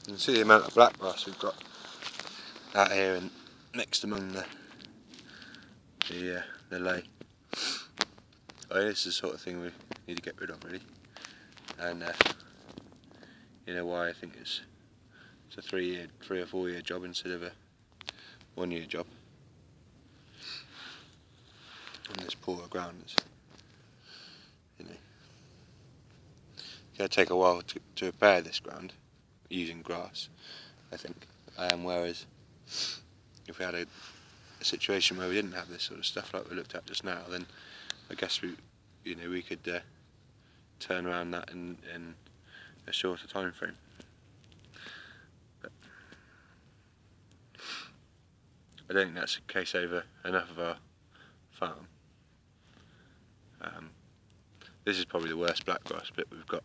You can see the amount of blackgrass we've got out here and mixed among the ley. This is the sort of thing we need to get rid of, really. And you know why I think it's a 3 or 4 year job instead of a 1 year job. On this poorer ground, it's, you know, it's going to take a while to repair this ground using grass, I think. Whereas if we had a situation where we didn't have this sort of stuff like we looked at just now, then I guess we could turn around that in a shorter time frame. But I don't think that's the case over enough of our farm. This is probably the worst blackgrass bit we've got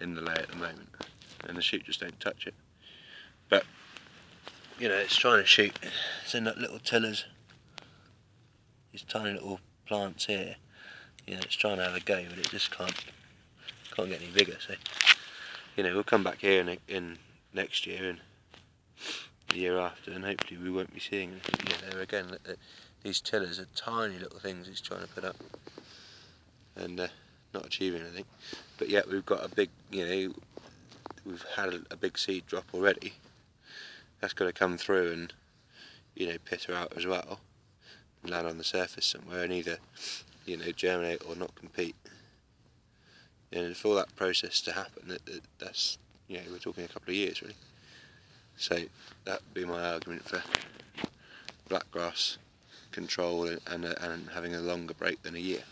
in the ley at the moment, and the sheep just don't touch it. But you know, it's trying to shoot. It's in that little tillers, these tiny little plants here. You know, it's trying to have a go, but it just can't get any bigger. So you know, we'll come back here in next year and the year after, and hopefully we won't be seeing anything. You know, again, these tillers are tiny little things he's trying to put up, and not achieving anything. But yet we've got a big, you know, we've had a big seed drop already. That's got to come through and, you know, pitter out as well, and land on the surface somewhere and either, you know, germinate or not compete. And for that process to happen, that's, you know, we're talking a couple of years really. So that would be my argument for blackgrass control and having a longer break than a year.